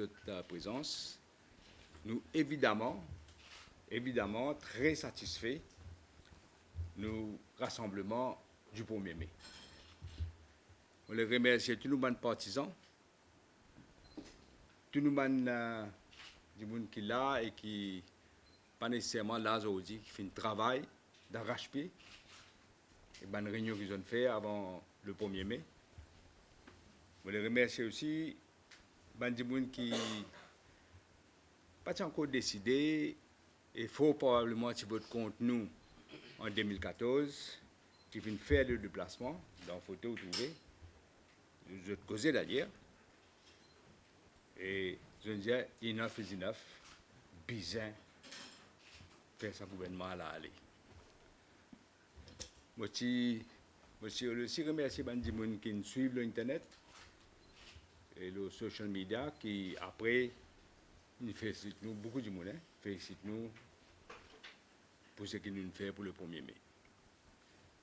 votre présence. Nous, évidemment, très satisfaits nous rassemblement du 1er mai. On les remercie tous nos partisans, tous nos du monde qui est là et qui pas nécessairement là aujourd'hui, qui fait un travail d'arrache-pied et une réunion qu'ils ont fait avant le 1er mai. On les remercie aussi du monde qui pas encore décidé et faut probablement si votre compte nous en 2014 qui vient faire le déplacement dans la photo vous trouvez je te causais d'ailleurs et je disais enough is enough bizarre faire ça gouvernement là aller moi aussi remercier les gens qui nous suivent l'internet et le social media qui après nous félicite nous beaucoup de monde félicite nous pour ce qu'ils nous fait pour le 1er mai.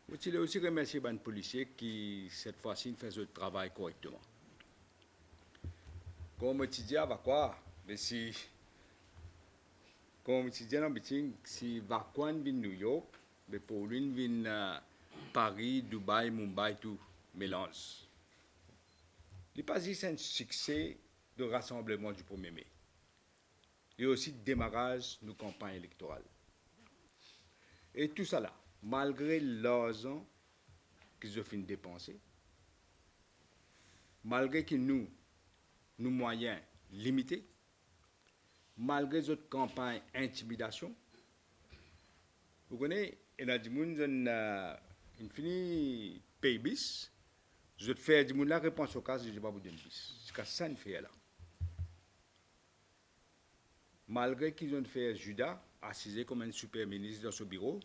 Je voulais aussi remercier les policiers qui, cette fois-ci, font leur travail correctement. Comme tu dis, va quoi? Mais si, comme tu dis dans le meeting, si Vakwan vient New York, mais pour lui, vient Paris, Dubaï, Mumbai, tout mélange. Il n'est pas juste un succès de rassemblement du 1er mai. Il y a aussi le démarrage de nos campagnes électorales. Et tout ça là, malgré l'argent qu'ils ont fait dépenser, malgré que nos moyens limités, malgré notre campagne d'intimidation, vous connaissez, il y a des gens qui fini payer bis, je fais des gens la réponse au cas, je ne vais pas vous donner bis. C'est ça qu'on fait là. Malgré qu'ils ont fait Judas, assisé comme un super ministre dans ce bureau,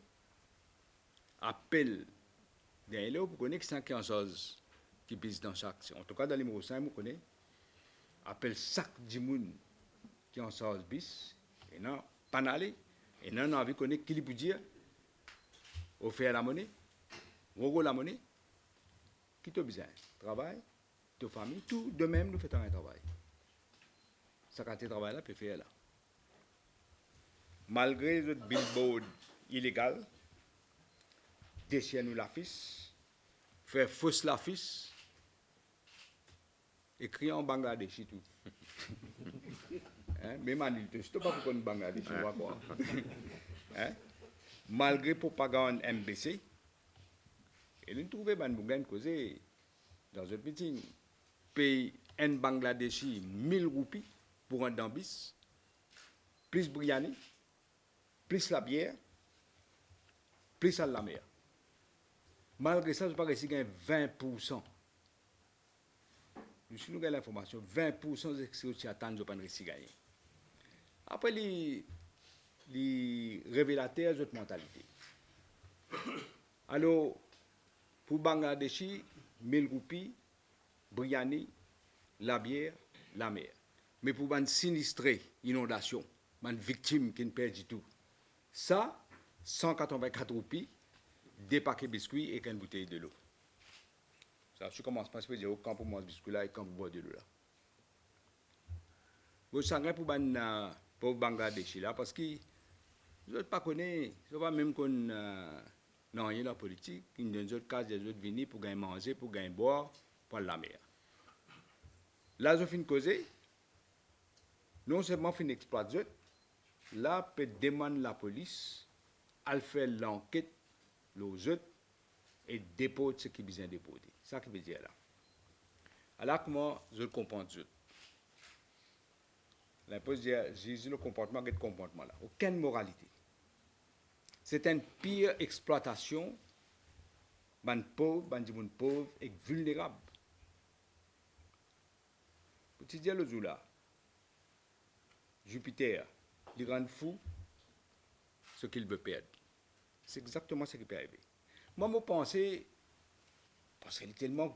appel derrière là, vous connaissez que c'est 100 choses qui pissent dans chaque. En tout cas, dans le numéro 5, vous connaissez, appelle chaque dimoun qui en sort bis, et non, pas n'aller, et non, on a envie de connaître qui lui peut dire, offrir la monnaie, rogo la monnaie, qui te besoin, travail, ta famille, tout de même, nous faisons un travail. Ça, quand tu travailles là, peut faire là. Malgré notre billboard illégal, déchirer nous l'affiche, faire fausse l'affiche, écrire en Bangladesh et tout. Même en Ile, je ne sais pas pourquoi en Bangladesh, on va voir. Malgré propagande MBC, et nous trouvons que nous avons causé dans un meeting, paye un Bangladeshi 1000 roupies pour un dambis, plus Briani, plus la bière, plus à la mer. Malgré ça, je pas réussi à gagner 20%. Si nous avons l'information, 20% de ce que attendent, je pas réussi à gagner. Après, les révélateurs de notre mentalité. Alors, pour Bangladeshi, 1000 roupies, Briani, la bière, la mer. Mais pour les sinistrés, inondation, les victimes qui ne perdent du tout, ça, 184 roupies, des paquets de biscuits et une bouteille de l'eau. Ça, je commence par se dire, quand pour manger biscuit là et quand pour boire de l'eau là. Vous savez pour Bangladesh là, parce que je ne pas connais, je ne sais pas même qu'on non rien la politique, dans les autres cas, des autres venus pour gagner manger, pour gagner boire, pour la mer. Là, je finis de causer, non seulement fin exploiter, là, peut demander la police, à faire l'enquête, les autres, et déposer ce qui est besoin de déposer. C'est ça qui veut dire là. Alors, comment je comprends tout. La police dit, j'ai le comportement, quel comportement là. Aucune moralité. C'est une pire exploitation, ban pauvre et vulnérable. Petit dire le jour là, Jupiter, il rend fou ce qu'il veut perdre. C'est exactement ce qui peut arriver. Moi, je pensais, parce qu'il est tellement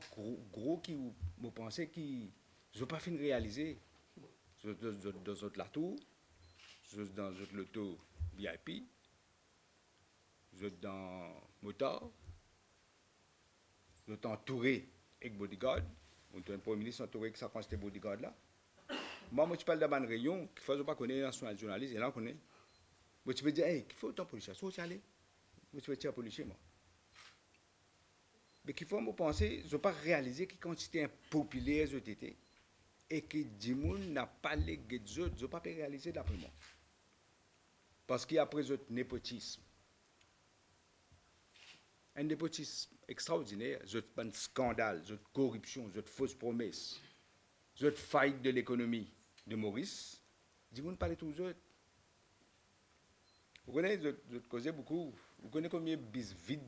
gros que je pensais que je n'ai pas fini de réaliser. Dans la tour, dans le tour VIP, dans le moteur, je suis entouré avec bodyguard. On est un premier ministre entouré avec sa quantité de bodyguard là. Moi, tu parles de bonne rayon, qu'il ne faut pas connaître un journaliste, et là, on connaît. Moi, tu peux dire, hey, qu'il faut autant policier, soit aller. Moi, tu peux tirer policier, moi. Mais qu'il faut me penser, je ne pas réaliser que quantité impopulaire je été et que Dimoun n'a pas les guides, je ne pas réaliser d'après moi. Parce qu'il y a après ce népotisme. Un népotisme extraordinaire, un scandale, une corruption, une fausse promesse, une faillite de l'économie de Maurice. Dimoun parle tout autres. Vous connaissez, je causez beaucoup. Vous connaissez combien de bis vides,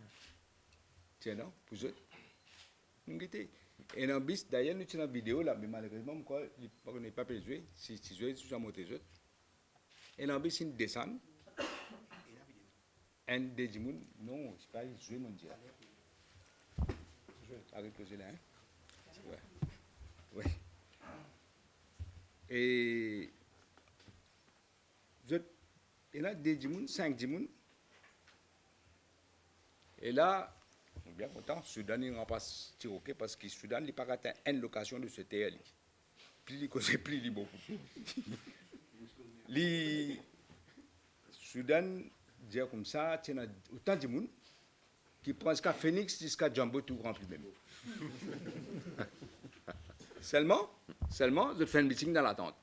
tiens, non, pour eux? Et dans bis, d'ailleurs, nous avons une vidéo là, mais malheureusement, on n'est pas pu jouer. Si tu joues, tu vas monter eux. Et dans bis, ils descendent. Un des Dimoun, non, je ne sais pas, jouer mon Dieu. Arrête de jouer là, hein? Ouais. Ouais. Et. Il y a des Dimoun, 5 Dimoun. Et là, on est bien content, Soudan, il remplace Tiroké parce que Soudan, il n'a pas raté une location de ce terre. Plus il cause, plus il est beaucoup. Le Soudan, dire comme ça, il y a autant de monde qui prend jusqu'à Phoenix, jusqu'à Jumbo, tout rempli même. Seulement, je fais un meeting dans la tente.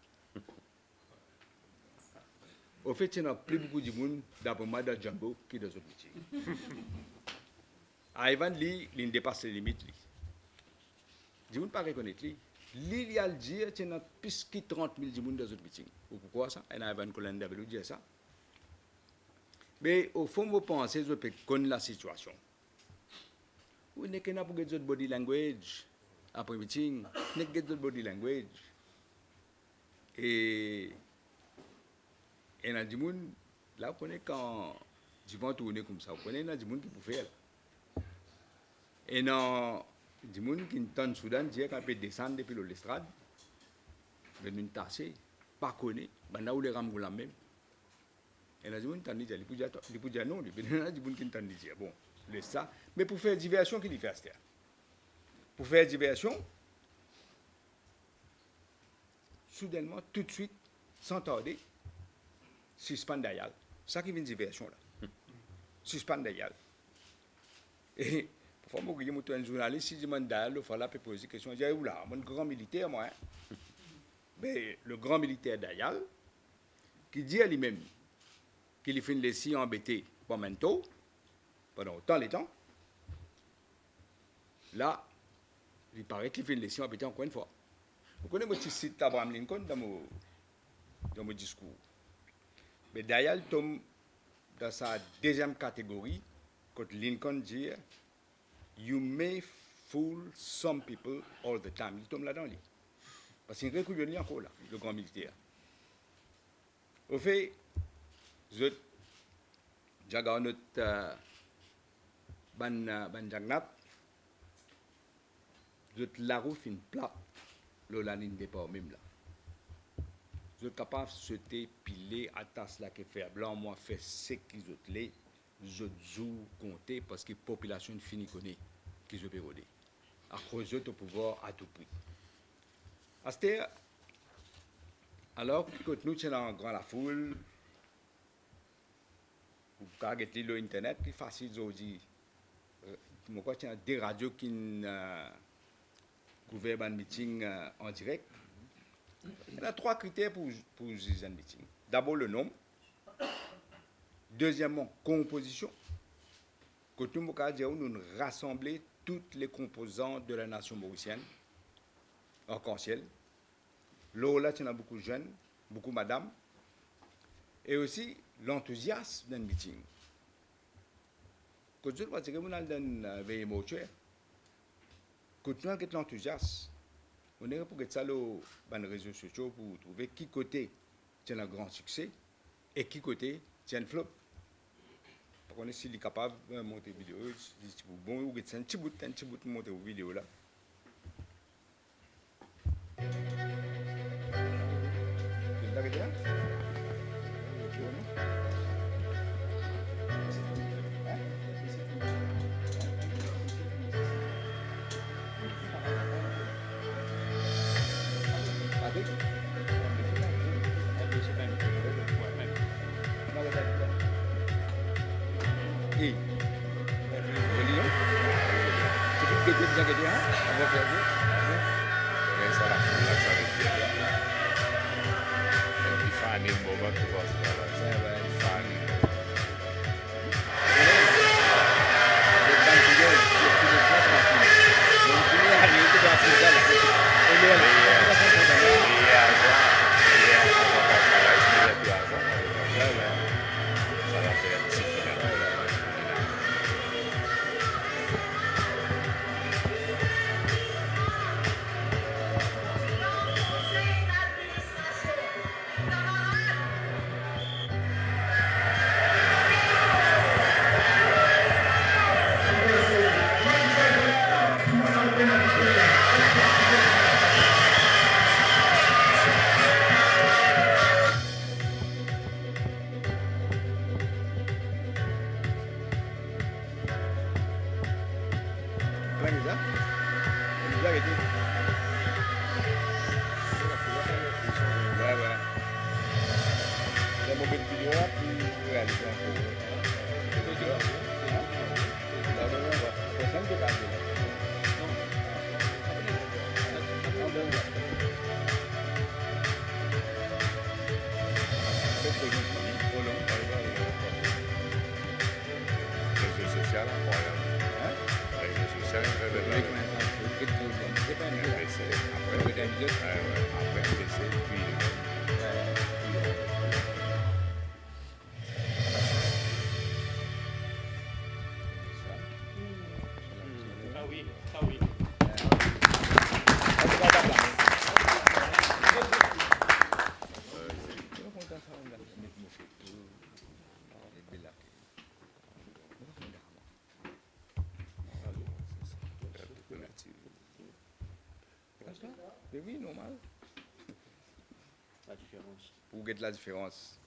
Au fait, il y a plus beaucoup de monde d'après moi dans Jumbo que dans d'autres meetings. Ivan, il dépasse les limites. Il ne pas reconnaître. Il y a le dire qu'il y a plus de 30 000 personnes dans d'autres meetings. Pourquoi ça? Et Ivan Colin avait dit ça. Mais au fond, vous pensez, je peux connaître la situation. Vous n'avez pas pour votre body language après meeting. Vous n'avez pas votre body language. Et il y a des gens, là, vous connaissez quand ils vont tourner comme ça, vous connaissez, il y a des gens qui peuvent faire. Et il y a des gens qui entendent Soudan dire qu'on peut descendre depuis l'estrade, venir tasser, pas connaître, ben là où les rames la même. Et il y a des gens qui entendent dire, ils peuvent dire non, il y a des gens qui entendent dire, bon, laisse ça. Mais pour faire diversion, qu'il y fait à ce terre. Pour faire diversion, soudainement, tout de suite, sans tarder, suspend Dayal. C'est ça qui vient de diversion là. Suspend Dayal. Et parfois, moi, je suis un journaliste, si je demande Dayal, il faut là poser une question. Je dis, où là, mon grand militaire, moi. Hein? Mais le grand militaire Dayal, qui dit à lui-même qu'il fait une laissée embêtée pour Mento, pendant autant les temps, là, il paraît qu'il fait une laissée embêtée encore une fois. Vous connaissez mon petit cite Abraham Lincoln dans mon discours. Mais Dayal tombe dans sa deuxième catégorie, quand Lincoln dit You may fool some people all the time. Il tombe là-dedans. Parce qu'il est encore là, le grand militaire. Au fait, j'ai regardé notre ban jagnat, j'ai la roue fin plate, la ligne de départ même là. Vous êtes capable de sauter, piler, attacher la qui fait blanc, moi, faire ce qu'ils ont les, je joue compter parce que la population finit connaît qu'ils ont pérodé. À cause de au pouvoir à tout prix. Alors, quand nous sommes en grand la foule, vous pouvez regarder le internet, c'est facile de dire. Moi, il y a des radios qui gouvernent un meeting en direct. Il y a 3 critères pour un meeting. D'abord, le nombre. Deuxièmement, composition. Quand nous nous rassemblons toutes les composantes de la nation mauricienne, arc-en-ciel. Là, il y a beaucoup de jeunes, beaucoup de madames. Et aussi, l'enthousiasme d'un meeting. Quand nous avons un veille mortuaire, quand nous avons l'enthousiasme, on est pour ça les réseaux sociaux pour trouver qui côté tient un grand succès et qui côté tient un flop. Par contre, s'il est capable de monter une vidéo, c'est bon, ou un petit bout de monter une vidéo là. Avec guetter, vous inquiétez, hein? On va faire ça. Regarde ça, la charité. Il faut un moment pour voir ça. Ouais, ouais. Il faut un Vous êtes dans le studio, il y a plus de place partout. Donc, vous pouvez aller, tout à fait, là. Et là, on va faire ça, là. Ouais, ouais. Ça va faire un petit peu. Voilà, ça. Vous arrêtez. Ouais, ouais. La mauvaise vidéo, là, puis vous réalisez un peu. C'est dur. Là, là, là, personne ne peut pas aller là. Non, bon, là. C'est trop long. Trop long. Réseau social incroyable. Hein? Réseau social Vous voyez incroyable. comment ça se fait? C'est pas un jeu, là. Après, Vous êtes un jeu. après, PC, puis Ah oui, ah oui. Mais oui, normal. La différence. Pour get la différence.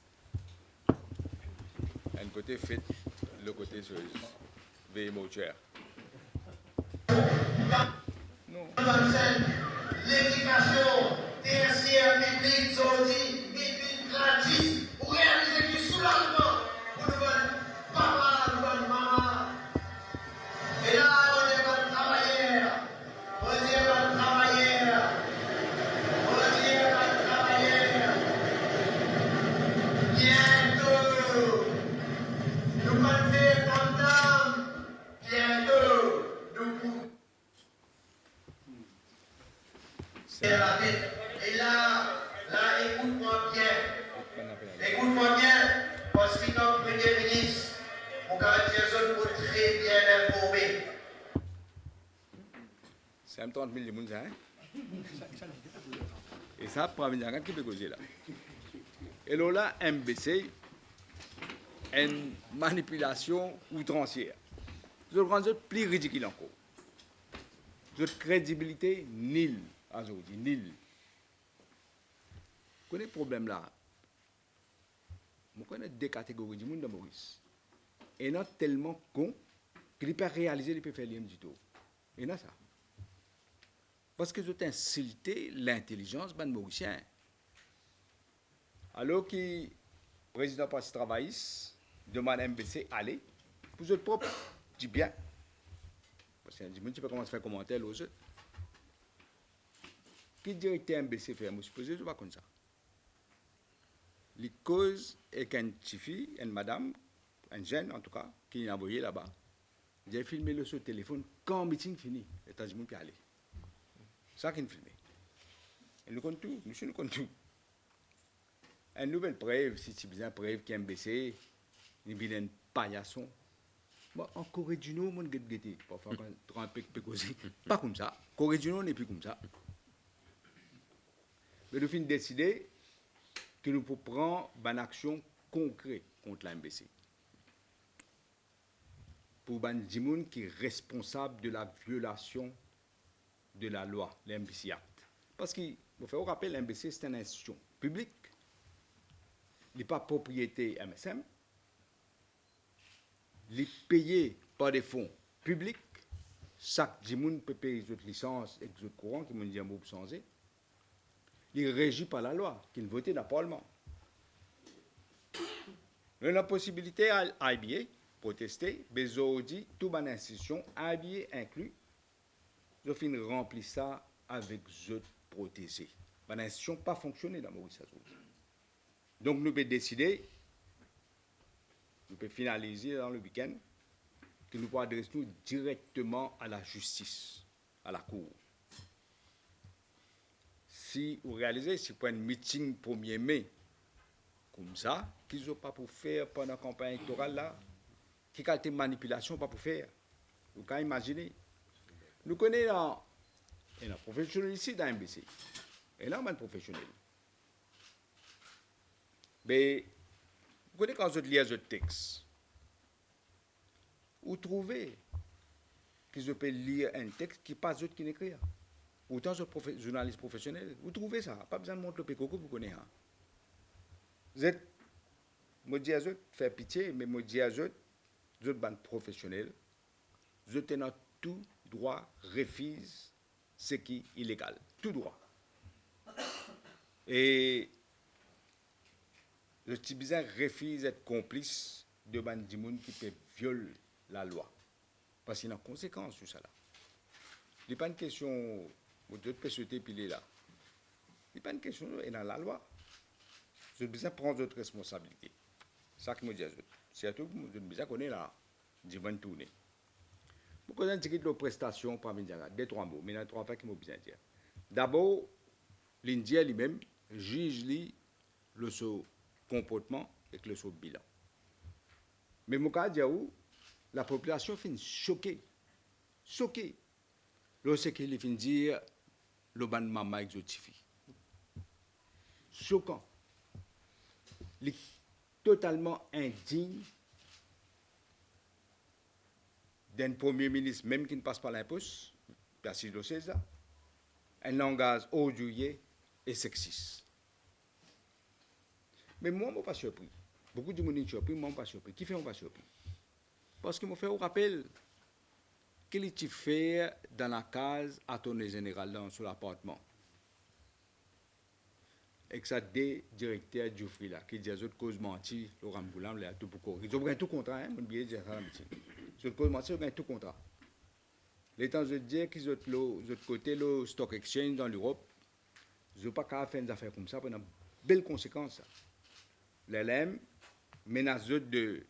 Un côté fait, le côté sur veille mortuaire. Non. L'éducation tertiaire publique sortie est gratuite pour réaliser du soulagement pour nous papa, nous maman. Et là, on est pas travailleur. On est pas travailleur. On est pas travailleur. Bientôt, nous allons faire content. Bientôt, nous pouvons. Et là, écoute-moi bien. Écoute-moi bien, parce que comme Premier ministre, mon quartier zone pour très bien informé. C'est un 30 000 de monde, ça, hein? Et ça, pour venir à qui peut causer là. Et là, MBC, une manipulation outrancière. Je le rends plus ridicule encore. Votre crédibilité, nulle, aujourd'hui, nulle. Vous connaissez le problème là? Je connais deux catégories de monde dans Maurice. Et non tellement con qu'il ne peut pas réaliser, il peut faire l'IM du tout. Et non ça. Parce que vous insulté l'intelligence des Mauriciens. Alors que le président Parti travailliste demande à MBC aller pour votre propre du bien. Parce que tu ne sais pas comment se faire commentaire aux autres. Qui directeur MBC fait? Je suppose que ce n'est pas comme ça. Les causes est qu'une petite fille, une madame, un jeune en tout cas, qui est envoyé là-bas. J'ai filmé le sur téléphone quand le meeting fini. Les États-Unis qui allaient. Ça qui est filmé. Et nous comptons tout, monsieur nous compte tout. Une nouvelle preuve, si c'est bien preuve qui est MBC, il y a un paillasson. Bon, en Corée du Nord, on guette. Parfois, quand on peut causer. Pas comme ça. Corée du Nord n'est plus comme ça. Mais nous avons décidé que nous pouvons prendre une action concrète contre la MBC. Pour les gens qui est responsable de la violation de la loi, l'MBC Act. Parce qu'il faut rappeler, l'MBC, c'est une institution publique. Il n'est pas propriété MSM. Il est payé par des fonds publics. Chaque gens peut payer des licences et des courants qui m'ont dit un mot changer. Il est régi par la loi, qui est votée dans le Parlement. Nous avons la possibilité à IBA protester, mais aujourd'hui, toute une institution, IBA inclus, je finis remplir ça avec autres protégés. La institution pas fonctionné dans Maurice Azou. Donc nous pouvons décider, nous pouvons finaliser dans le week-end, que nous pouvons adresser nous directement à la justice, à la cour. Si vous réalisez, si vous prenez un meeting 1er mai, comme ça, qu'ils n'ont pas pour faire pendant la campagne électorale là, qui qualité de manipulation pas pour faire. Vous pouvez imaginer. Nous connaissons un professionnel ici dans MBC. Et là, on est un professionnel. Mais vous connaissez quand vous lisez ce texte, vous trouvez qu'ils peuvent lire un texte qui passe d'autres qui n'écrit. Autant ce journaliste professionnel, vous trouvez ça. Pas besoin de montrer le pécoco, vous connaissez. Vous êtes, je dis à eux, faire pitié, mais je dis à eux, vous êtes ban professionnel, vous êtes dans tout droit, refuse ce qui est illégal. Tout droit. Et le Tibizan refuse d'être complice de bandimoun qui peut violer la loi. Parce qu'il y a une conséquence sur ça là. Il n'est pas une question, vous devez souhaiter piler là. Il n'est pas une question, il est dans la loi. Vous avez besoin de prendre votre responsabilité. C'est ça que je dis à eux. C'est à tout que vous avez besoin de connaître là, du bonne tournée. Vous connaissez une prestation par Mindiaga, deux, trois mots, mais il y a trois fois que je besoin de dire. D'abord, l'Indien lui-même juge le son comportement et le son bilan. Mais mon cas, la population finit choquée. Choquée. Lorsqu'il finit dire le ban maman exotifie. Choquant. Il est totalement indigne d'un premier ministre, même qui ne passe pas l'impôt, Percy de César, un langage odieux et sexiste. Mais moi, je ne suis pas surpris. Beaucoup de gens sont surpris, moi, je ne suis pas surpris. Qui fait, on ne pas surpris? Parce qu'il m'a fait un rappel qu'il est fait dans la case attorney général sur l'appartement. Et que ça des directeurs du Free là, qui disent autres causes menties, le Ramboulam, les tout pour ils ont gagné tout contrat, hein, mon billet dire ça la métier. Sur cause mentie, ils ont gagné tout contrat. Les temps de dire qu'ils ont l'autre côté le stock exchange dans l'Europe, ils n'ont pas qu'à faire des affaires comme ça, pendant belles conséquences. L'LM menace de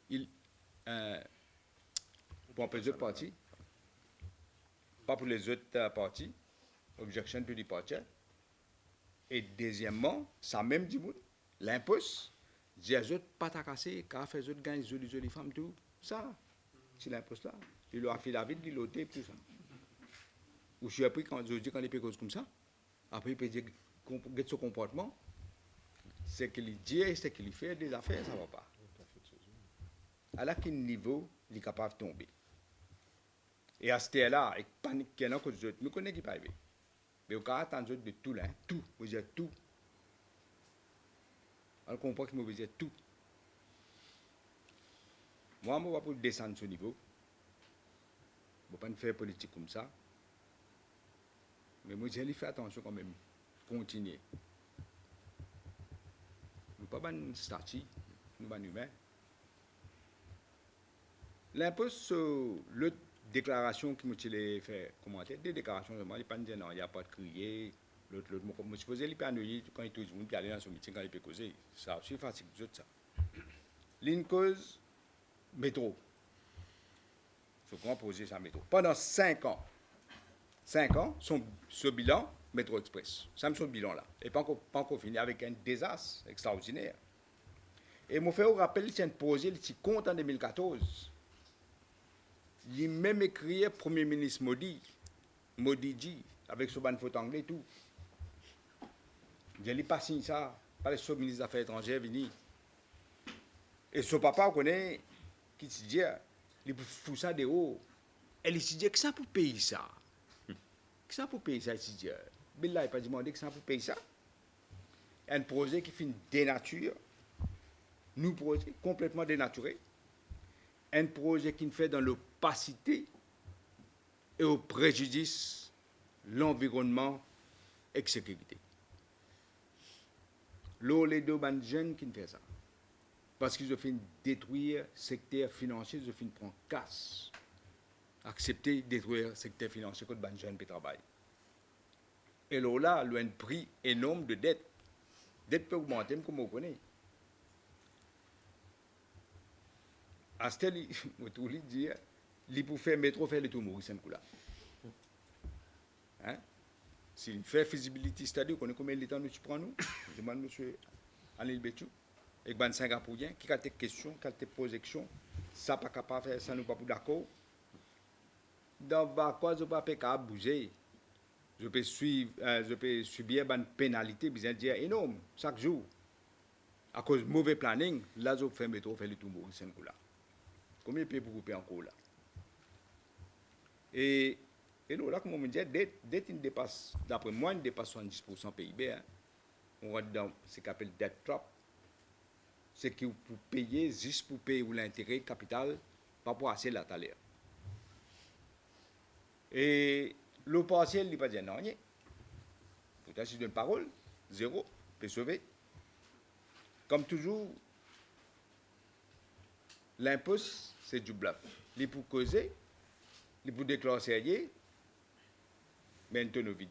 pour les autres partis, pas pour les autres partis, objection to departure. Et deuxièmement, ça même dit, l'impôt, dit à eux pas ta casser, car fait eux gagner jolies femmes, tout ça. C'est l'impôt là. Il leur a fait la vie, il l'a tout ça. Ou je suis appris quand je dis quand il fait cause comme ça, après il peut dire que son comportement, c'est qu'il dit et c'est qu'il fait des affaires, ça ne va pas. À quel niveau il est capable de tomber. Et à ce stade-là, avec panique qu'il y en a que je ne connais pas. Mais au cas attendre de tout là, tout, vous dites tout. On comprend qu'il me dit tout. Moi, je ne vais pas descendre ce niveau. Je ne vais pas faire politique comme ça. Mais moi, je vais faire attention quand même. Continuer. Nous ne sommes pas un statut, nous sommes humains. L'impôt sur le déclaration qui m'ont fait commenter, des déclarations, il n'y a pas de dire non, il n'y a pas de crier. L'autre, je suppose qu'il peut annuler quand il touche, il peut aller dans son meeting quand il peut causer. Ça aussi facile que ça. L'une cause, métro. Il faut qu'on pose ça métro. Pendant 5 ans, ce bilan, Métro Express. Ça me son bilan là. Et pas encore fini avec un désastre extraordinaire. Et mon frère rappelle, il tient posé le petit compte en 2014. Il même écrit Premier ministre Modi dit, avec son ban faute anglais et tout. Il n'a pas signé ça, pas le ministre des Affaires étrangères venu. Et son papa connaît, qui se dit, il fout ça de haut. Et il se dit que ça pour payer ça. Que ça pour payer ça, il se dit. Mais là, il n'a pas demandé que ça pour payer ça. Un projet qui fait une dénature, nous projet complètement dénaturé. Un projet qui nous fait dans l'opacité et au préjudice l'environnement et la sécurité. L'eau, les deux bandes jeunes qui nous fait ça. Parce qu'ils ont fait détruire le secteur financier, ils ont fait prendre casse. accepter de détruire le secteur financier que les jeunes qui travaillent. Et là, il y a un prix énorme de dette. Dette peut augmenter, comme vous connaissez. À ce stade, je dis, il peut faire métro, faire le tout Maurice là. Hein? S'il fait feasibility study, vous connaissez combien de temps nous prenons nous? Je demande monsieur Anil Béchou, avec les Singapouriens, qui a des questions, qui a des projections, ça pas capable de faire, ça nous pas d'accord. Dans quoi je ne peux pas bouger? Je peux subir une pénalité, bien dire énorme, chaque jour. À cause de mauvais planning, là, je fais métro, faire le tout Maurice là. Combien de pays pour couper encore là? Et là, comme on me dit, dette il dépasse, d'après moi, il dépasse 70% PIB. Hein. On rentre dans ce qu'on appelle debt trap. C'est que vous payez juste pour payer l'intérêt capital, pas pour assez la talère. Et le partiel, il ne pas dire non. Pourtant, si je donne parole, zéro, peut sauver. Comme toujours, l'impôt, c'est du bluff. Il pour causer, il pour déclarer sérieux, mais un tonneau vide.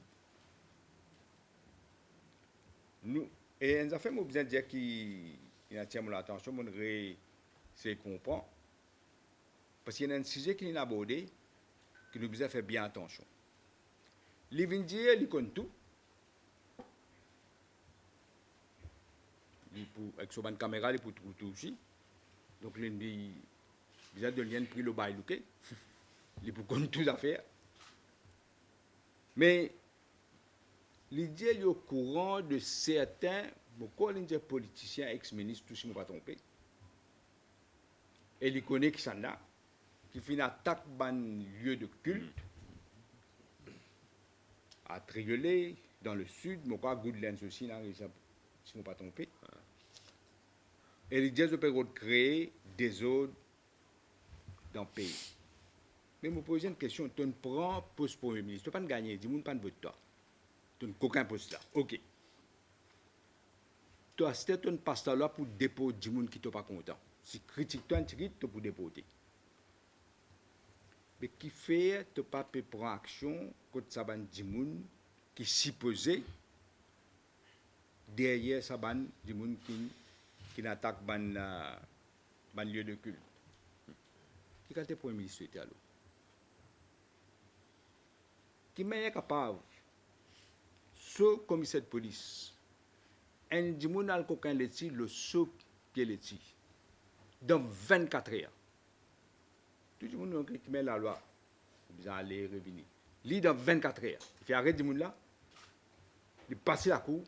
Nous, et nous avons fait besoin de dire qu'il attire mon attention, mon c'est comprendre. Parce qu'il y a un sujet qui est abordé, qui nous besoin de faire bien attention. Les Vindiers, ils connaissent tout. Avec son caméra, il peut tout aussi. Donc, il dit, il a de lien pris le bail, il peut connaître toutes les affaires. Mais, l'idée est au courant de certains, beaucoup de politiciens, ex-ministres, tout ce qui ne va pas tromper. Et il connaît qui s'en a, qui fait une attaque dans un lieu de culte, à Triolet, dans le sud, mais pas Goodlands aussi, si je ne va pas tromper. Et l'idée est de créer des zones dans le pays. Mais je me pose une question, tu prends poste Premier ministre, tu ne peux pas gagner, dis-moi pas de vote toi. Tu n'as aucun poste là. Ok. Tu as c'était un pasteur là pour déposer des gens qui ne sont pas contents. Si critique toi, tu pour déposer. Mais qui fait, tu pas prendre action contre ça ban des gens qui supposé derrière ça ban des gens qui attaquent ban lieu de culte. Qui est le Premier ministre était alors? Qui est capable ce commissaire de police, un dimanche coquin leti, le saut qui leti, dans 24 heures. Tout le monde qui met la loi, vous allez revenir. Lui, dans 24 heures, il fait arrêter du monde là, il passe la cour,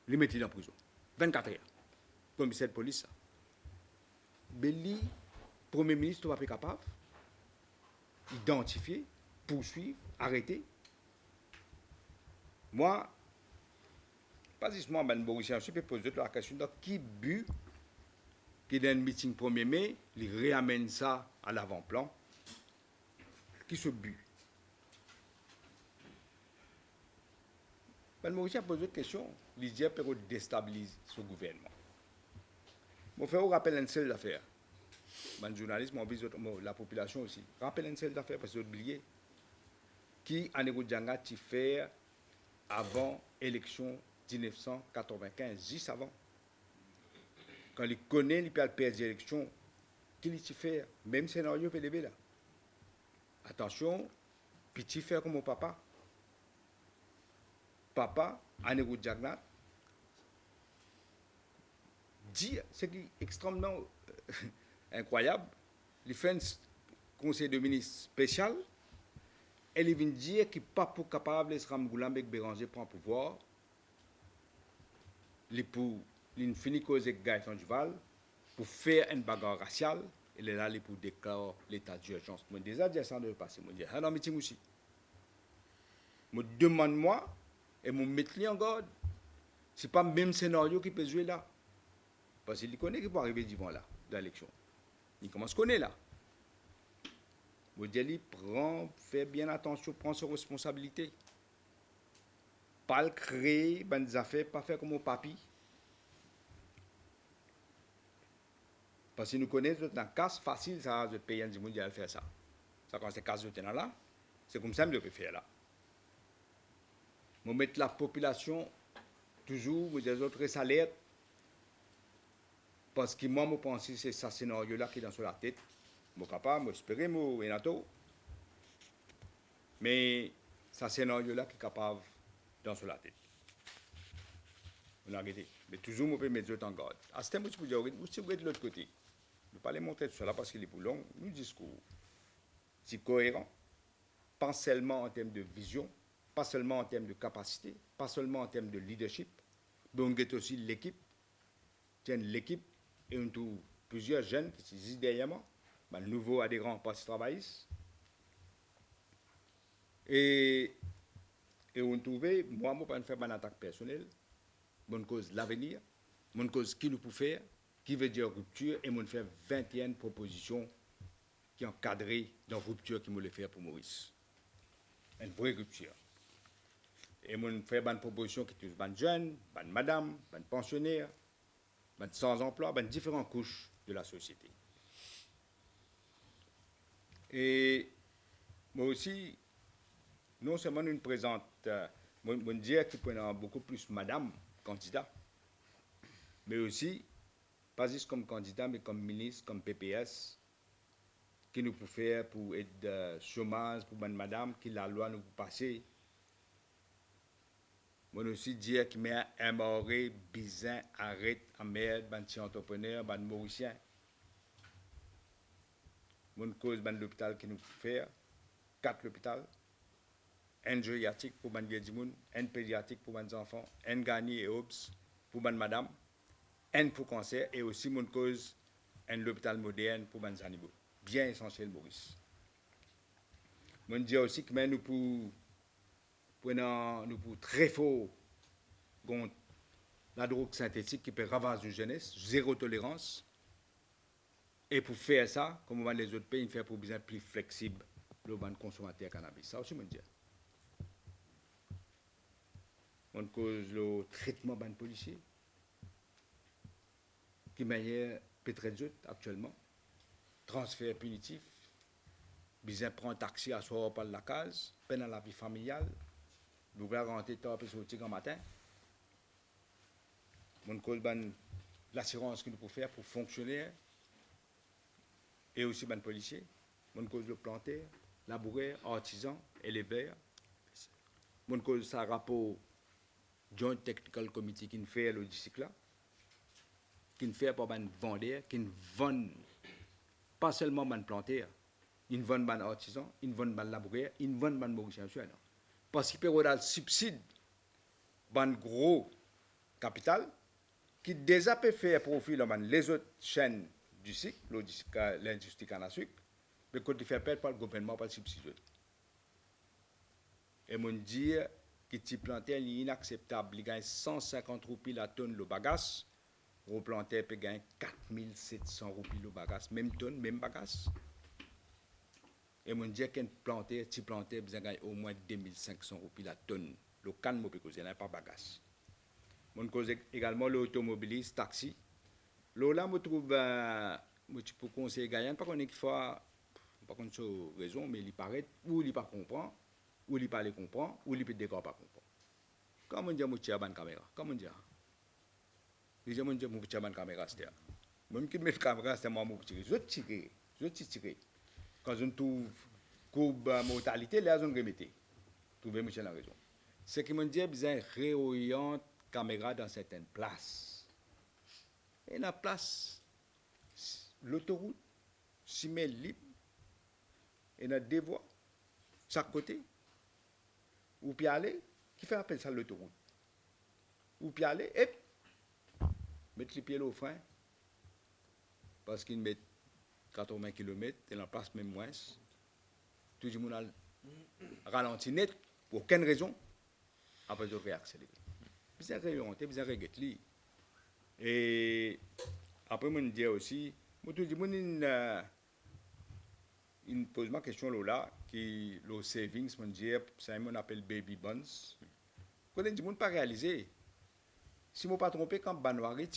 il met dans la prison. 24 heures. Commissaire de police, ça. Mais lui, Premier ministre, n'est pas capable d'identifier, poursuivre, arrêter. Moi, pas justement, je peux poser la question de qui but qui dans un meeting 1er mai, il réamène ça à l'avant-plan. Qui ce but? Ben, Maurice a posé une question. L'idée peut déstabiliser ce gouvernement. Je vais vous rappeler une seule affaire. Ben, journaliste, la population aussi. Rappelle une seule affaire parce que vous oubliez. Qui a négocié faire avant l'élection 1995, juste avant. Quand il connaît, il peut perdre l'élection, qu'il y fait, même scénario PDB là. Attention, petit faire comme mon papa. Papa, Anego Jagnat, dit ce qui est extrêmement incroyable. Il fait un conseil de ministre spécial. Et il vient dire qu'il n'est pas pour capable de se ramener avec Béranger prend pouvoir. Il finit cause avec Gaëtan Duval pour faire une bagarre raciale. Il est là pour déclarer l'état d'urgence. Je déjà dit ça de passer. Je dis, ah non, meeting aussi. Je demande moi et je mets en garde. Ce n'est pas le même scénario qui peut jouer là. Parce qu'il connaît qu'il peut arriver devant là, dans l'élection. Il commence à connaître là. Je dis, fais bien attention, prends ses responsabilités. Pas le créer, des affaires, pas faire comme mon papy. Parce que nous connaissons dans le cas facile, ça, de payer un monde à faire ça. Ça, quand c'est casse de tenant là, c'est comme ça que je peux faire là. Je mettre la population toujours, des autres salaires, parce que moi, je pense que c'est ce scénario-là qui est dans la tête. Je suis capable, je espère, Renato. Mais ce scénario-là qui est capable dans la tête. On a arrêté. Mais toujours, je peux mettre les autres en garde. À ce temps, je peux dire, si vous êtes de l'autre côté, je ne vais pas les montrer tout cela parce qu'il est pour long. Nous discours, c'est cohérent, pas seulement en termes de vision, pas seulement en termes de capacité, pas seulement en termes de leadership, mais on a aussi l'équipe. Tiens, l'équipe, et on trouve plusieurs jeunes qui sont ici derrière moi, le nouveau adhérent au Parti travailliste. Et on trouvait, moi, je ne peux pas faire une attaque personnelle, mon cause l'avenir, mon cause qui nous peut faire, qui veut dire rupture, et mon faire 21 propositions qui encadrées dans rupture qui me le faire pour Maurice. Une vraie rupture. Et mon faire une proposition qui touche les jeunes, les madame, les pensionnaires, les sans emploi, les différentes couches de la société. Et moi aussi, non seulement nous présente, mon dire qu'il peut y avoir beaucoup plus madame candidat, mais aussi, pas juste comme candidat, mais comme ministre, comme PPS, qui nous peut faire pour être chômage pour madame, qui la loi nous peut passer. Moi aussi dire qu'il met un moré, bizin, arrête, en merde, ban petit entrepreneur, ban mauricien. Mon cause ban l'hôpital qui nous peut faire, 4 hôpitaux, un gériatrique pour ban Guédimoun, un pédiatrique pour ban enfants, un Gani et OBS pour ban madame, un pour cancer et aussi mon cause un hôpital moderne pour ban animaux. Bien essentiel, Maurice. Mon dire aussi que nous pour très fort contre la drogue synthétique qui peut ravager la jeunesse, zéro tolérance. Et pour faire ça, comme les autres pays, ils font pour bien plus flexible le consommateur cannabis. Ça aussi, mon dire. On cause le traitement des policiers, qui meilleur peut-être actuellement, transfert punitif, bien prendre un taxi à soir par la case, peine à la vie familiale, nous garantir tard pour sortir en matin. Mon cause l'assurance qu'il faut faire pour fonctionnaires et aussi les policiers. Mon cause le planteur, laboureur, artisan, éleveur. Mon cause ça rapport Joint Technical Committee qui fait logistique là, qui fait pour les vendeurs, qui vendent pas seulement les planteurs, ils vendent les artisans, ils vendent les laboureurs, ils vendent les mauriciens. Parce qu'il peut y avoir subside ban gros capital qui déjà peut faire profit dans les autres chaînes du cycle, l'industrie canne à sucre, mais quand il fait perdre par le gouvernement, par le subside. Et mon dire que petit planter est inacceptable, il gagne 150 roupies la tonne le bagasse, le planter peut gagner 4700 roupies le bagasse, même tonne, même bagasse. Et mon dire qu'un planter, petit planter, besoin gagner au moins 2500 roupies la tonne. Le canne, moi, il n'y a pas de bagasse. Mon cause également l'automobiliste, taxi. Là, je trouve, je peux conseiller Gaïan, pas qu'on est qu'il faut, pas qu'on ait raison, mais il paraît, ou il ne comprend, ou il ne pas comprend, ou il peut décor pas comprendre. Comment dire, je suis caméra? Comment dire? Je dis, je suis une caméra, c'est-à-dire. Même qui met la caméra, c'est moi, je tire. Quand on trouve courbe mortalité, là, on remet. Trouvez monsieur la raison. Ce qui me dit, besoin réorienter la caméra dans certaines places. Et dans la place, l'autoroute, 6 000 libre, et dans deux voies, chaque côté, ou puis aller, qui fait appel ça l'autoroute. Ou puis aller, et mettre les pieds au frein, parce qu'ils mettent 80 km, et la place même moins. Tout le monde a ralenti net, pour aucune raison, après de réaccélérer. Bien réorienter, bien régler. Et après, je dis aussi, il pose ma question là, qui le savings, c'est mon appelle baby bonds. Quand on dit, on ne pas réaliser. Si je ne me pas trompé, quand Banouari,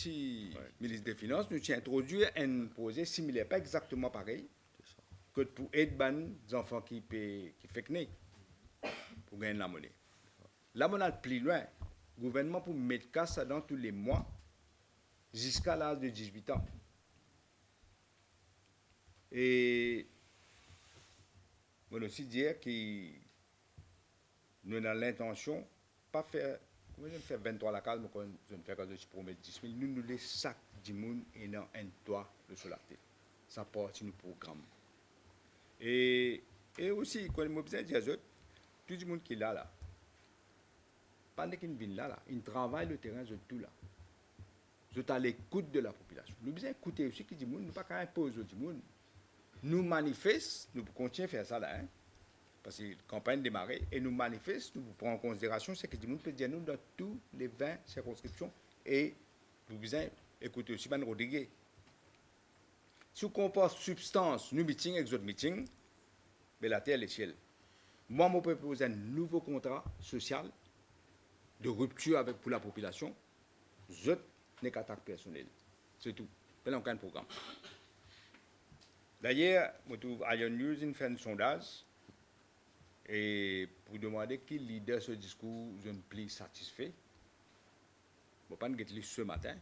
ministre des Finances, nous avons introduit un projet similaire, pas exactement pareil, que pour aider les enfants qui fait que pour gagner la monnaie. Là, on a plus loin. Le gouvernement pour mettre ça dans tous les mois jusqu'à l'âge de 18 ans. Et on aussi dire que nous avons l'intention pas faire, je ne fais 23 la case, mais je ne fais que je promets 10 000. Nous les sacs du monde et dans un toit de solarité. Ça porte nos programmes. Et aussi, quand je besoin de dire, tout le monde qui est là, pendant qu'ils viennent là, ils travaillent le terrain, tout là. Je suis à l'écoute de la population. Nous besoin écouter aussi qui dit, nous ne pouvons pas imposer au monde. Nous manifestons, nous continuons à faire ça là, hein, parce que la campagne démarrée, et nous manifestons, nous prenons en considération ce que le monde peut dire nous dans toutes les 20 circonscriptions, et nous besoin écouter aussi Mme Rodriguez. Si on comporte substance, nous meeting avec d'autres meetings, mais la terre et le ciel. Moi, je peux proposer un nouveau contrat social de rupture pour la population. Je n'ai qu'attaque personnelle. C'est tout. Il n'y a aucun programme. D'ailleurs, je trouve Iron News fait un sondage et pour demander qui leader ce discours, je ne suis plus satisfait. Je ne vais pas le ce matin.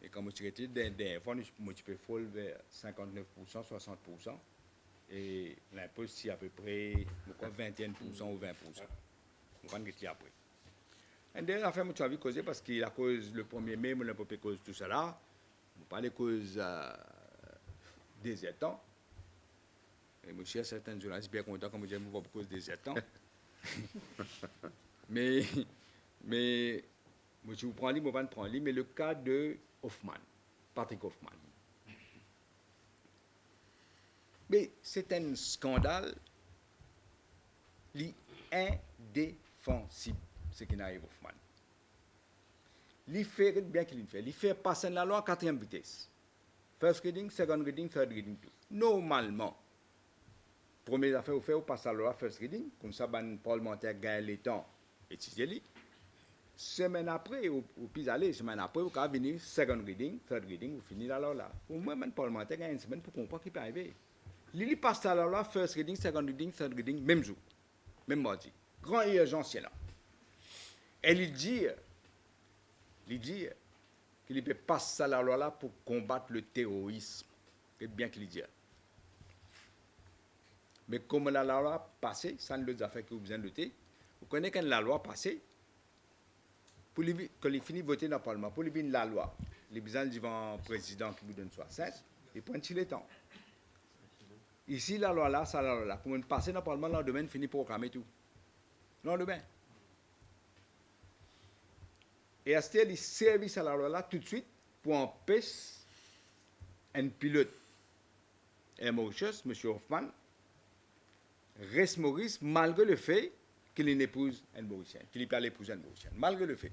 Et quand je suis des fois, je peux faire vers 59%, 60%. Et l'impôt, c'est à peu près 21% ou 20%. Je ne vais pas après. Et d'ailleurs, la fin, je suis envie de causer parce que la cause, le 1er mai, je ne peux pas cause tout ça là. Je ne pas les causes désertants. Et je suis certains journalistes bien contents quand je dis que je ne cause désertants. mais, je vous prends je ne prends mais le cas de Hoffman, Patrick Hoffman. Mais c'est un scandale indéfensible, ce qui n'arrive Hoffman. Il fait bien qu'il fait. Il fait passer la loi à 4e vitesse. First reading, second reading, third reading. Tout. Normalement, première affaire, vous passez la loi first reading, comme ça, le parlementaire gagne le temps étudier. Semaine après, ou puis aller, semaine après, vous pouvez venir second reading, third reading, vous finissez la loi là. Au moins, le parlementaire gagne une semaine pour comprendre ce qui peut arriver. Il passe la loi first reading, second reading, third reading, même jour, même mardi. Grand et urgence là. Et il dit qu'il peut passer la loi là pour combattre le terrorisme. C'est bien qu'il dit. Mais comme la loi passée, ça ne nous a fait que vous besoin de noter. Vous connaissez quand la loi passée, pour quand il finit de voter dans le Parlement, pour lui la loi, les besoins devant le président qui vous donne 60, il prend le temps. Ici, la loi là, ça la loi là. Pour on passer dans le Parlement, le lendemain, finit pour proclamer tout. Le lendemain. Et à ce stade, il service à la loi là tout de suite pour empêcher un pilote Air Mauritius, M. Hoffman, reste Maurice malgré le fait qu'il est une épouse un Mauricien, qu'il n'est pas l'épouse un Mauricien, malgré le fait.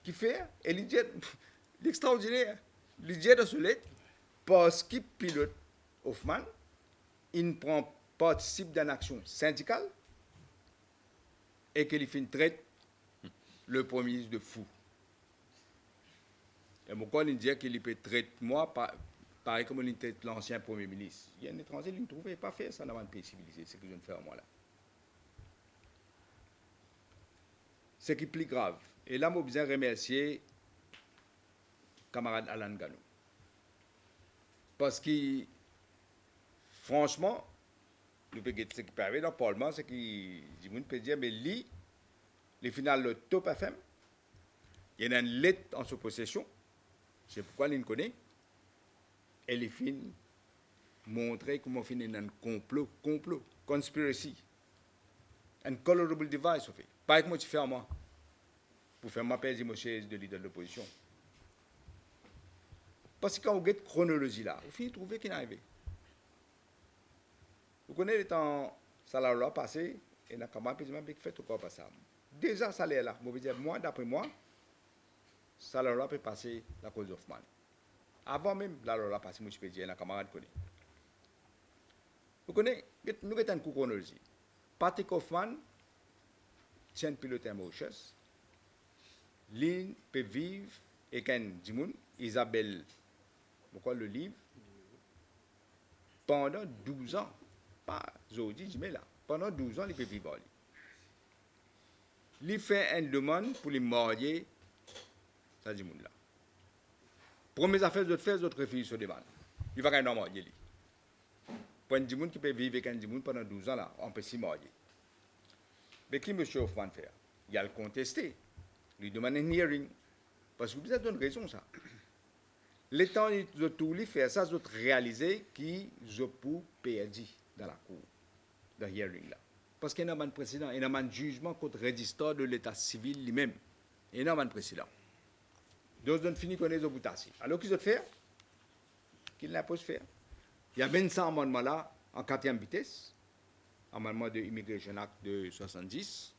Qui fait, et l'idée, l'extraordinaire, l'idée de ce lettre, parce qu'il pilote Hoffman, il prend participe d'une action syndicale et qu'il fait une traite le Premier ministre de fou. Et pourquoi il dit qu'il peut traiter moi pareil comme il traite l'ancien Premier ministre. Il y a un étranger, il ne trouvait pas faire ça dans un pays civilisé, ce que je viens de faire moi là. Ce qui est plus grave. Et là, je besoin remercier camarade Alan Gano. Parce que, franchement, ce qui peut arriver dans le Parlement, c'est que je peut dire, mais lui, les finales le Top FM, il y a une lettre en sa possession, c'est pourquoi il le connaît, et les films montrer comment finir un complot, conspiracy, un colorable device, au fait. Pas que moi tu fais à moi, pour faire ma paix de leader de l'opposition. Parce que quand vous regardez la chronologie là, vous finissez de trouver qu'il est arrivé. Vous connaissez le temps, ça l'a passé, et dans la campagne, puis fait encore pas ça. Déjà, ça l'est là. Moi, d'après moi, ça l'a peut passer la cause d'Hoffman. Avant même, la loi passé, moi, je peux dire, la camarade connaît. Vous connaissez, nous avons un coup chronologie. Patrick Hoffman, c'est un pilote à Mauritius. Lynn peut vivre, et quand Dimoun, Isabelle, pourquoi le livre? pendant 12 ans, pas aujourd'hui, je mets là, pendant 12 ans, il peut vivre. Il fait une demande pour les marier, ça dit là. Première affaire, d'autres faire, d'autres refusent sur des bandes. Il va gagner un marier. Pour un monde qui peut vivre avec un monde pendant 12 ans, là, on peut s'y marier. Mais qui M. Hoffman fait? Il a le contesté. Il demande un hearing. Parce que vous avez une raison, ça. Le temps de tout lui faire ça, de réaliser qui je peux perdre dans la cour, dans le hearing là. Parce qu'il y a un précédent, il y a un jugement contre le régistrat de l'état civil lui-même. Il y a un précédent. Donc, on finit qu'on est au bout assis. Alors, qu'ils ont fait? Qu'ils n'a pas faire? Il y a 25 amendements là, en 4e vitesse, amendement de Immigration Act de 70.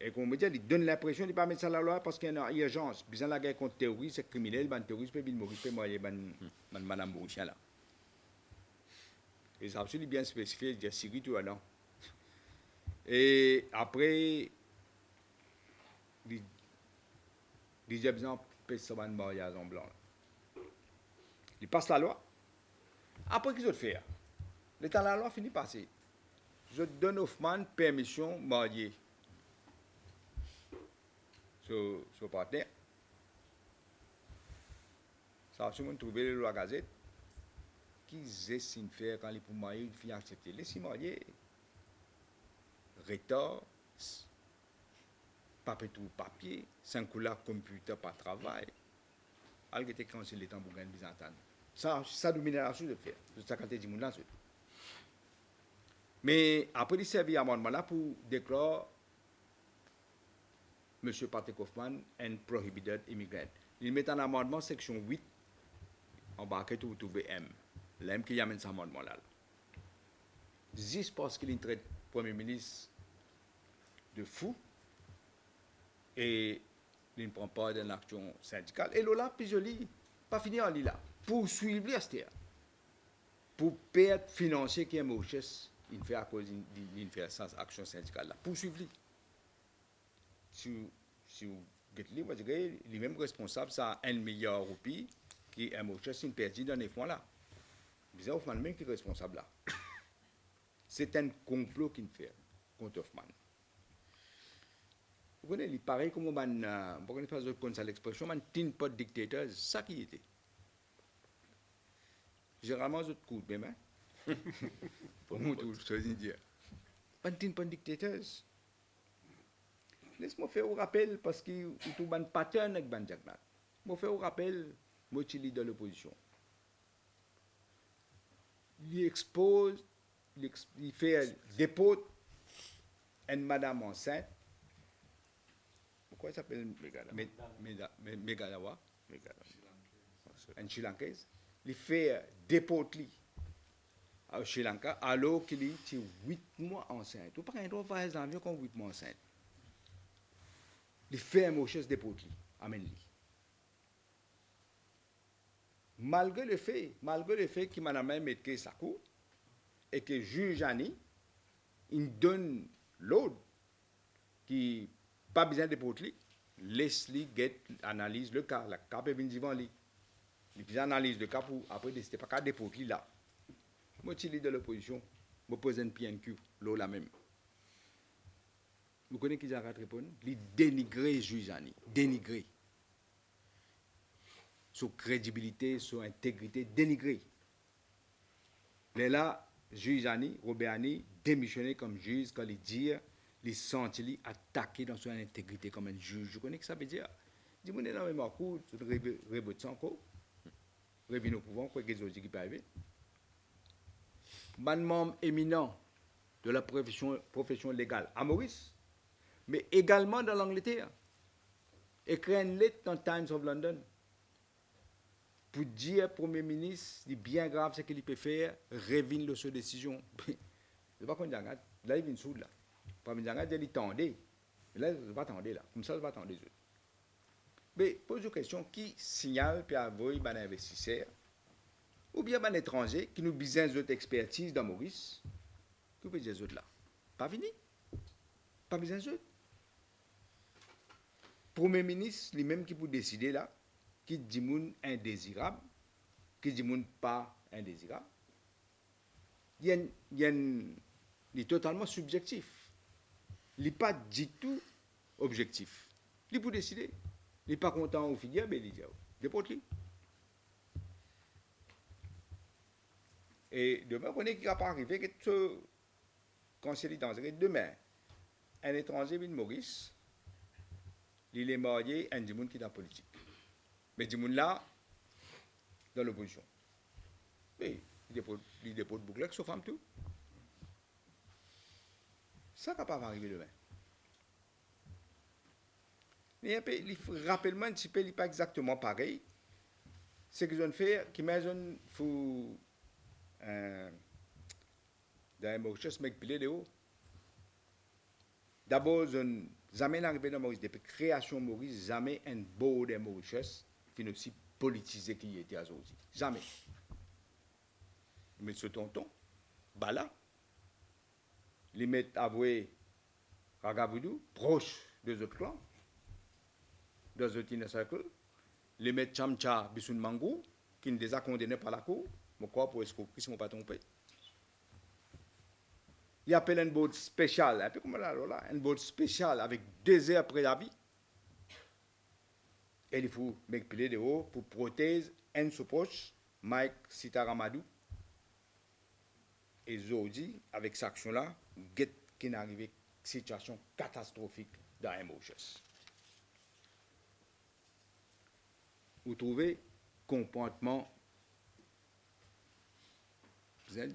Et comme on me dit, il donne l'impression de ne pas mettre ça dans la loi parce qu'il y a une urgence. Puis, la guerre contre le terrorisme, c'est criminel, le terrorisme peut mourir, madame Bourchien là. Et ça a absolument bien spécifié, il y a Syrie tout à l'heure. Et après, il y a besoin de mariage en blanc. Il passe la loi. Après, qu'est-ce qu'il fait? L'état de la loi finit par passer. Je donne Hoffman permission de marier son partenaire. Ça a sûrement trouvé le loi gazette. Qui essaie de faire quand il pour marier une fille acceptée? Laissez marier. Retard, papier, sans couleur computer, pas travail. Elle était cancellée temps pour gagner des ententes. Ça domine la chose de faire. C'est ça quand tu dis là. Mais après, il servi à amendement là pour déclarer M. Patrick Hoffman un prohibited immigrant. Il met en amendement section 8 en bas que vous trouvez M. L'M qui amène cet amendement là. Juste parce qu'il traite le Premier ministre de fou et il ne prend pas d'une action syndicale. Et là, puis je lis, pas fini en lit là. Poursuivre l'ISTR. Pour perdre financier qui est Mauchès, il fait à cause d'une fait sans action syndicale là. Poursuivre. Si vous êtes libre, vous direz, il est même responsable, ça 1 milliard de roupies qui est Mauchès, il perdit dans les fonds là. Bizarre, Hoffman même qui est responsable là. C'est un complot qu'il fait contre Hoffman. Vous connaissez, il paraît comme on ne pas comme ça l'expression, man tin pot dictateur, ça qui était. Généralement, je cours bien, hein. Pour moi, tout, je veux dire. Pas tin pot dictateur. Laisse-moi faire un rappel parce qu'il y a un pattern avec Ban Jagnat. Je faire un rappel, moi, je suis dans l'opposition. Il expose, il fait dépôt une madame enceinte. Pourquoi il s'appelle Megalawa? Une Sri Lankaise. Il fait dépôt au Sri Lanka alors qu'il est 8 mois enceinte. Vous ne pouvez pas faire des avions comme 8 mois enceinte. Il fait un Mauchès dépôt amène-lui. Malgré le fait qu'il m'a même mis sa cour et que le juge Annie, il donne l'ordre qui pas besoin de porter, laisse-lui analyse le cas, la cas peut venir devant lui. Il analyse le cas pour après décider pas qu'à déporter là. Moi je suis de l'opposition, je pose un PNQ, l'eau la même. Vous connaissez qui a répondu? Il dénigrer le juge Annie, dénigrer. Sur crédibilité, sur intégrité, dénigré. Mais là, juge Annie, Robert Annie, démissionné comme juge quand il dit, il senti attaqué dans son intégrité comme un juge. Je connais ce que ça veut dire. Dis-moi, non, mais ma cour, tu rébutes encore. Revenu au pouvoir, quoi que les autres qui peuvent arriver. Un membre éminent de la profession légale à Maurice, mais également dans l'Angleterre. Écrit une lettre dans Times of London pour dire au Premier ministre, c'est bien grave ce qu'il peut faire, révine de sa décision. Je ne sais pas qu'on dit, là, il vient sous là. Pas me dire, il tendait. Là, je ne vais pas tendre là. Comme ça, je ne vais pas tendre les autres. Mais pose une question, qui signale puis avoue un investisseur ou bien un étranger qui nous besoin d'autres expertises dans Maurice, que peut dire les autres là? Pas fini. Pas besoin d'autres. Premier ministre, lui-même qui peut décider là, qui dit moun indésirable, qui dit moun pas indésirable, il est totalement subjectif. Il n'est pas du tout objectif. Il peut décider. Il n'est pas content au filière, mais il dit, déporte lui. Et demain, on est qui va pas arriver, que ce conseiller dangereux, demain, un étranger vient de Maurice, il est marié à un monde qui est dans la politique. Mais du monde là, dans l'opposition. Mais il dépose boucle avec sa femme tout. Ça ne va pas arriver demain. Mais rappelle-moi un petit peu, il n'est pas exactement pareil. Ce qu'ils ont fait, qu'ils m'ont fait dans un Mauritius, mais pilé de haut. D'abord, jamais arrivé dans Maurice, depuis création Maurice, jamais un beau de Mauritius qui est aussi politisé qu'il était à aujourd'hui. Jamais. Mais ce tonton, Bala, les mettent avoués Ragaboudou, proche des autres clans, des autres inner circle, les mettent Chamcha Bissoun Mangou, qui ne les a condamnés par la cour, mais quoi pour escroquerie, ils ne sont pas trompés. Il appelle un board spécial, un peu comme là, un board spécial avec 2 heures après la vie. Et il faut mettre pied de haut pour prothèse un sous-poche, Mike Sitaramadou. Et Zodi, avec cette action-là, get qu'il arrive une situation catastrophique dans un Mauritius. Vous trouvez comportement.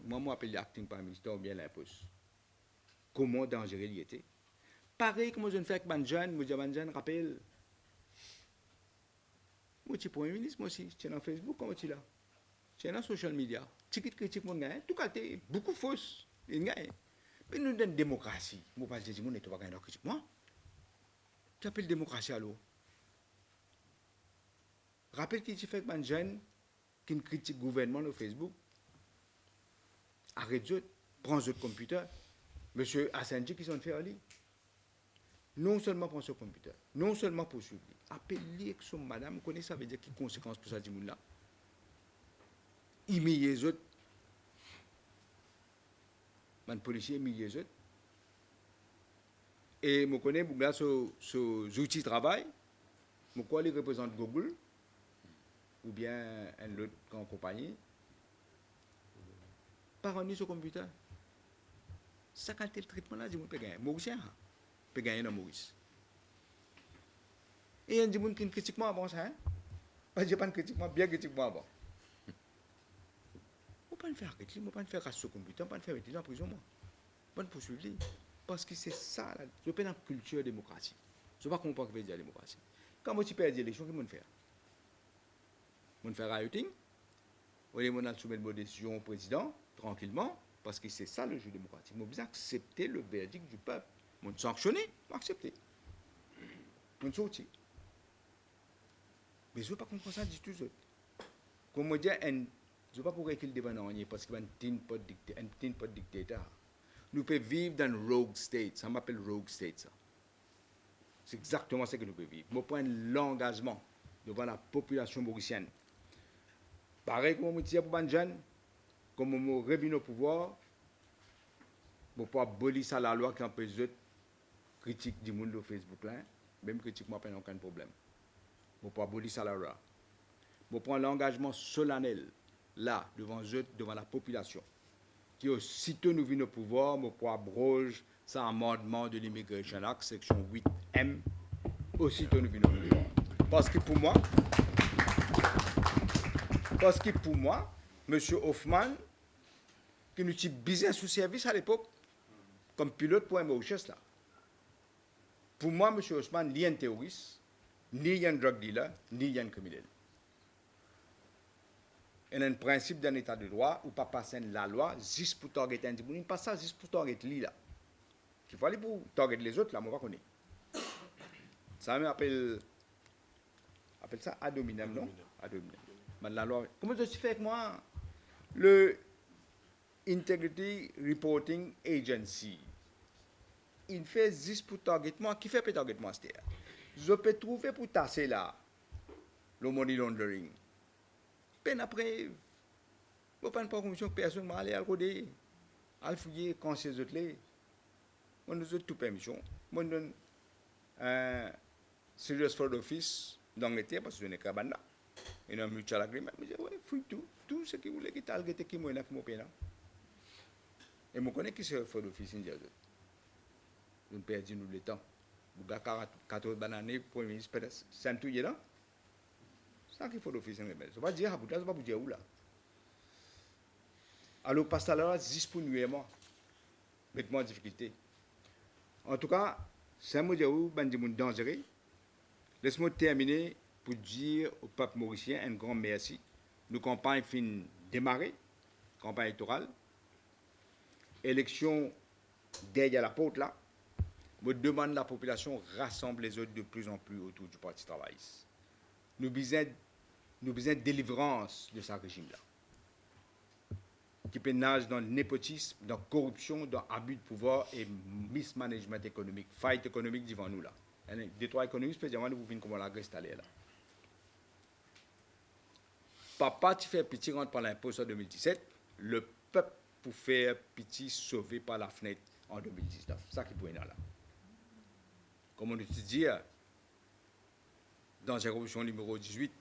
Moi, je m'appelle l'acting par ministère ou bien l'impose. Comment dangereux il était. Pareil comme je fais avec Banjan, je dis Banjan, rappelle. Moi, je suis Premier ministre, moi aussi. Je suis dans Facebook, comment tu es là? Je suis dans les social media. Tu critiques mon gars, tout cas, beaucoup fausse. Mais nous, dans la démocratie, je ne vais pas dire que je ne vais pas critiquer moi. Tu appelles démocratie alors. Rappelle que tu fais avec Banjan qui critique le gouvernement sur Facebook. Arrête-le, prends le computer. Monsieur Assange qui sont fait aller. Non seulement prendre ce computer, non seulement poursuivre. Appelez que son madame connaît ça veut dire quelles conséquences pour ça du monde là. Humilier les autres. Man policier humilier les autres. Et je connais grâce aux outils de travail, je crois qu'ils représentent Google ou bien un autre en compagnie. Par un sur computer. Ça quand le traitement là, je peux gagner. Mauricien, peut gagner dans Maurice. Et il y a des gens qui critiquent moi avant ça. Je ne pas critique moi, bien critique moi avant. Je ne peux pas faire arrêter, je ne peux pas faire sur le computer, je ne peux pas faire retirer en prison moi. Je ne peux pas poursuivre. Parce que c'est ça, là. Je peux dans la culture démocratie. Je ne sais pas comprendre ce que veut dire la démocratie. Quand moi, tu perds l'élection, qu'est-ce que je fais? Je fais rioting. On a soumettre une décision au président, tranquillement. Parce que c'est ça le jeu démocratique. Nous devons accepter le verdict du peuple. Nous sanctionner, nous accepter. Nous sortir. Mais je ne veux pas comprendre ça du tout. Comme on dit, je ne veux pas pour qu'il devienne parce qu'il y a un petit dictateur. Nous pouvons vivre dans un rogue state. Ça m'appelle rogue state. Ça. C'est exactement ce que nous pouvons vivre. Nous prenons l'engagement devant la population mauricienne. Pareil comme on dit pour Banjan. Comme on revient au pouvoir, pour pouvoir abolir ça la loi qui empêche les autres critiques du monde sur Facebook là, même critique moi pas aucun problème. Pour pouvoir abolir ça la loi. Pour prendre l'engagement solennel là devant eux, devant la population. Qui aussitôt nous venons au pouvoir, pour pouvoir abroger cet amendement de l'Immigration Act, section 8M, aussitôt nous venons au pouvoir. Parce que pour moi, M. Hoffman, qui nous business sous service à l'époque, comme pilote pour un Mauritius là. Pour moi, M. Hoffman, ni un terroriste, ni un drug dealer, ni un criminel. Il y a un principe d'un état de droit où pas passer la loi juste pour targeter un individu, pas ça juste pour targeter lui là. Il faut aller pour targeter les autres là, moi je connais. Ça m'appelle ça ad hominem, non? Ad hominem. La loi. Comment je suis fait avec moi? Le Integrity Reporting Agency. Il fait juste pour target moi. Qui fait pour target moi? Je peux trouver pour tasser là le money laundering. Peine après, je ne prends pas commission que personne m'a allé à côté. al fouiller quand ces autres là, on nous a tout permission. Moi, donne un serious fraud office d'Angleterre parce que je n'ai qu'à banda. Et un mutual agreement. Je dis, ouais, fouille tout ce qui voulait qui t'a algué qui m'a qui m'a payé là. Et je connais qui c'est fraud office indien. Nous perdons nous le temps. Vous avez 14 bananes pour le ministre, c'est un tout là. C'est ça qu'il faut l'office en rebelle. Ça va dire, ça va vous dire où là. Alors, parce que là, 10 pour nous et moi. Mettez-moi en difficulté. En tout cas, c'est un mot de où, ben, dangereux. Laisse-moi terminer pour dire au peuple mauricien un grand merci. Nos campagnes fin démarrer, campagne électorale. Élection derrière la porte là. Je demande à la population rassemble les autres de plus en plus autour du Parti travailliste. Nous besoin de délivrance de ce régime-là. Qui pénage dans le népotisme, dans la corruption, dans l'abus de pouvoir et mismanagement économique, faillite économique devant nous là. Des trois économistes, spécialement, vous venez comment la Grèce est allée là. Papa, tu fais petit rentre par l'impôt en 2017, le peuple pour faire petit sauvé par la fenêtre en 2019. C'est ça qui pourrait là. Comme on te dit, dans la révolution numéro 18,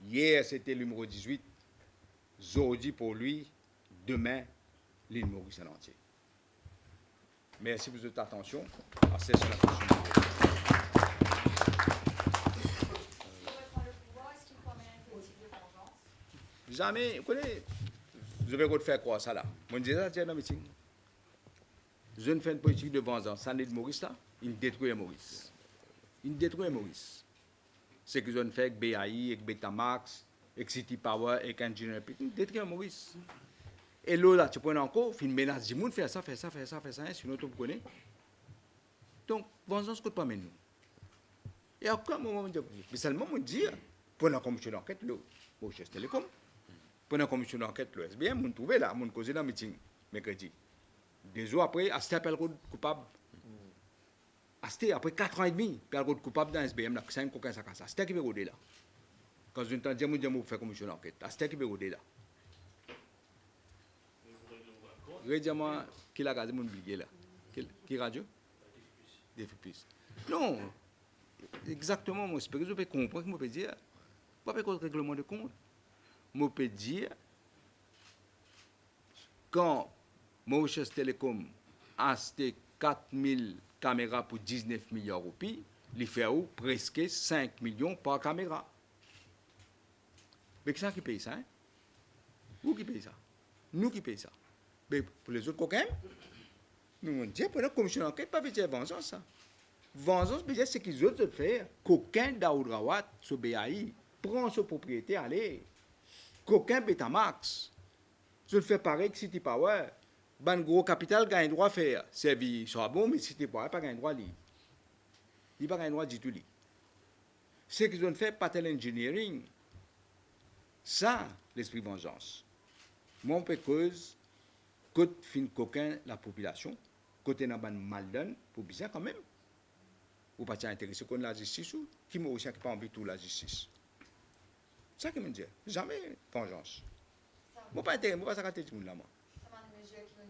hier c'était le numéro 18, aujourd'hui pour lui, demain, l'île Maurice en entier. Merci pour votre attention. C'est sur la question. Jamais, vous connaissez, je vais faire quoi ça là. Moi je dis ça dans le meeting. Je ne fais une politique de vengeance. Ça n'est de Maurice là, il détruit Maurice. Il détruit Maurice. C'est que je ne fais avec BAI, avec Betamax, avec City Power, avec Engineer Pit, il détruit Maurice. Et là, tu prends encore, il menace du monde, faire ça, sinon tu me connais. Donc, vengeance ne coûte pas maintenant. Et à aucun moment, mais seulement me dire, pour la commission d'enquête, le Maurice Télécom, pour la commission d'enquête, le SBM, on trouvait là, on causait dans le meeting, mercredi. 2 jours après, Asté appelle coupable. Asté, après 4 ans et demi, appelle coupable dans SBM, là, 5 coquins à ça. Asté qui veut rôder là. Quand je entends dire, je faire commission d'enquête, Asté qui veut rôder là. Rédiamment, qui l'a gardé mon billet là? Qui radio? Défipus. Non, exactement, moi, j'espère que je peux comprendre, je peux dire, pas avec le règlement de compte. Je peux dire, quand Mauritius Telecom a acheté 4000 caméras pour 19 milliards de roupies, il fait presque 5 millions par caméra. Mais qui c'est qui paye ça? Hein? Où qui paye ça? Nous qui payons ça. Mais pour les autres coquins, nous on dit, pour la commission d'enquête, pas dire vengeance. Ça. Vengeance, c'est ce qu'ils ont fait. Coquin d'Aoudrawat, ce BAI, prend sa propriété, allez. Coquin Betamax. Je le fais pareil que City Power. Ben gros capital gagne droit à faire. Servir soit bon, mais City Power pas gagne droit à lire. Il pas gagne droit du tout lire. Ce qu'ils ont fait, Patel Engineering, ça, l'esprit vengeance. Mon peu cause, côté fin coquin la population, côté n'a pas mal donne, pour bien quand même. Ou pas intéressé contre la justice ou qui m'a aussi pas envie de tout la justice. C'est ça que je me dis. Jamais vengeance. Moi pas intéressé, moi pas ça tout le monde là moi. Ça m'a des mesures qui vont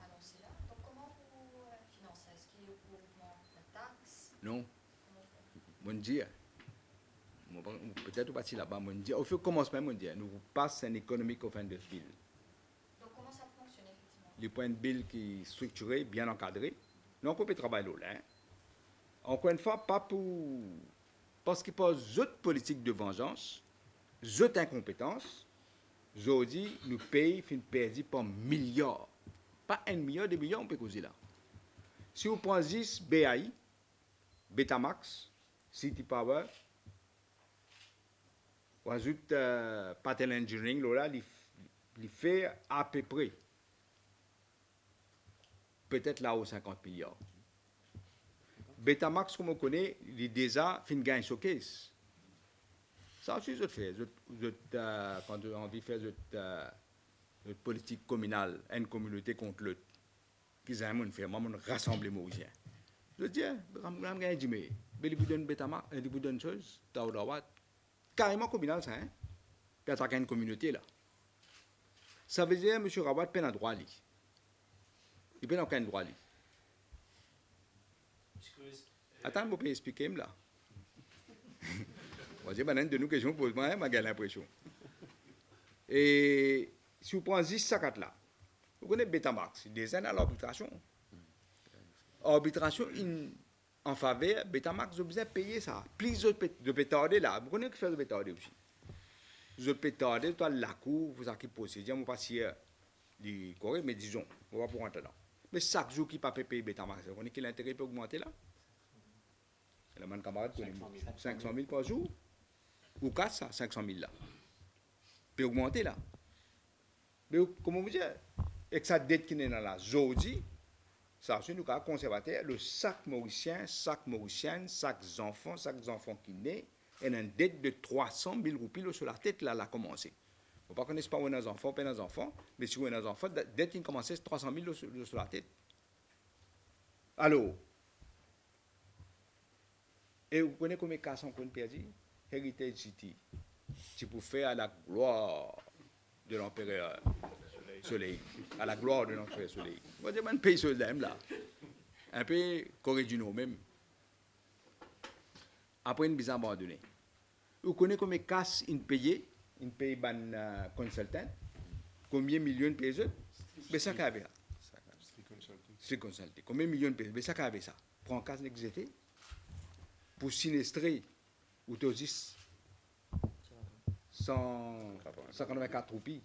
annoncer là. Donc comment vous financez? Est-ce qu'il y a pour la taxe? Non. Mon Dieu. Peut-être pas là-bas, mon Dieu. Au fait, commence même, mon Dieu. Nous passons un economic offenders bill. Donc comment ça fonctionne effectivement? Les points de bill qui sont structurés, bien encadrés. Nous, on peut travailler là. Hein. Encore une fois, pas pour. Parce qu'il pas d'autres politiques de vengeance, d'autres incompétences. Aujourd'hui, nous payons, fin perdu par milliards. Pas 1 milliard, 2 millions, on peut causer là. Si vous prenez 10 BAI, Betamax, City Power, ou ajoute Patel Engineering, là, il fait à peu près, peut-être là aux 50 milliards. Betamax, comme on connaît, il est déjà fin gain showcase. Ça aussi, je fais. Quand on a envie de faire notre politique communale, une communauté contre l'autre, qu'ils aiment faire, moi, on rassemble Mauriciens. Je dis, je gagne du mais il vous donne Betamax, il vous donne chose, carrément communal, ça, hein? Puis attaquer une communauté, là. Ça veut dire que M. Rawat peine un droit. Il peine aucun droit. Attends, je peux expliquer là. Moi, de nous questions pour moi, j'ai l'impression. Et si vous prenez 10 sacs là, vous connaissez Betamax, il des à l'arbitration. Arbitration en faveur, Betamax, vous besoin payer ça. Plus de pétarder là, vous connaissez que faire de pétarder aussi. Vous pétarder, toi, la cour, vous avez procédure, vous passez les corrects, mais disons, on va pour rentrer là. Mais chaque jour qui ne peut pas payer Betamax, vous connaissez que l'intérêt peut augmenter là. La man camarade connaît 500 000 par jour. Ou casse ça, 500 000 là. Peut augmenter là. Mais comment vous dire, avec sa dette qui est dans la Zodi, ça c'est nous cas conservateur, le sac mauricien, chaque enfant qui naît, a une dette de 300 000 roupies sur la tête là, elle a commencé. On ne peut pas connaître pas où les enfants, pas les enfants, mais si vous avez des enfants, dette qui commence 300 000 sur la tête. Alors, et vous connaissez combien de cas sont perdus? Heritage City, c'est pour faire à la gloire de l'empereur Soleil, à la gloire de l'empereur Soleil. Moi, je un pays sur là, un peu Corée du Nord même. Après une mise abandonnée. Vous connaissez combien de cas ils payent ban consultant, combien de millions de pays? Mais ça qu'avait là. C'est consulté. Combien de millions de pays? Mais ça qu'avait ça. Pour un cas n'existait. Pour sinistrer, ou 184 roupies.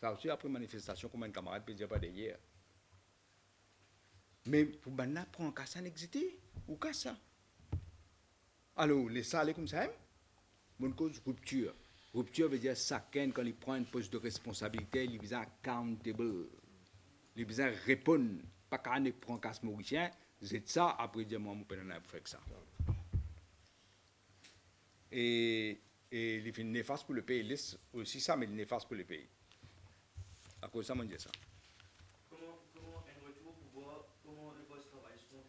Ça aussi, après manifestation, comme un camarade peut dire pas d'hier. Mais pour Banna, pour un cas, ça n'existait. Ou cas ça. Alors, les salles comme ça, mon cause rupture. Rupture veut dire chacun, quand il prend une poste de responsabilité, il est accountable. Il est répondre. Pas quand il prend un cas mauricien, c'est ça, après dire, moi, je peux faire ça. Et il est néfaste pour le pays. Il est aussi ça, mais il est néfaste pour le pays. À cause de ça, on dit ça. Comment un retour pour voir comment le poste de travail se compte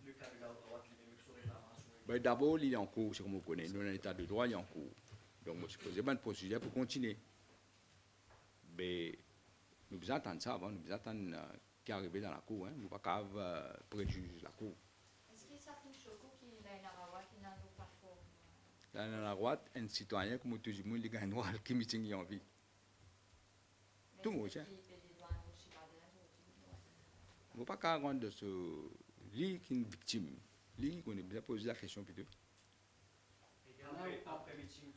le candidat au droit climatique sur les narrations? D'abord, il est en cours, c'est comme vous connaissez. Nous, dans l'état de droit, il est en cours. Donc, moi, je pose une procédure pour continuer. Mais nous devons attendre ça avant, nous devons attendre qu'il arrive dans la cour. Hein. Nous ne pouvons pas préjuger la cour. Est-ce que ça fait choquant qu'il y ait un arawa qui n'a pas forme? Dans la droite, un citoyen comme tout le monde, il gagne droit qui meeting il a envie. Tout le monde, hein. On ne peut pas rendre de ce lit qui est une victime. Lui, on est bien posé la question plutôt. Après meeting,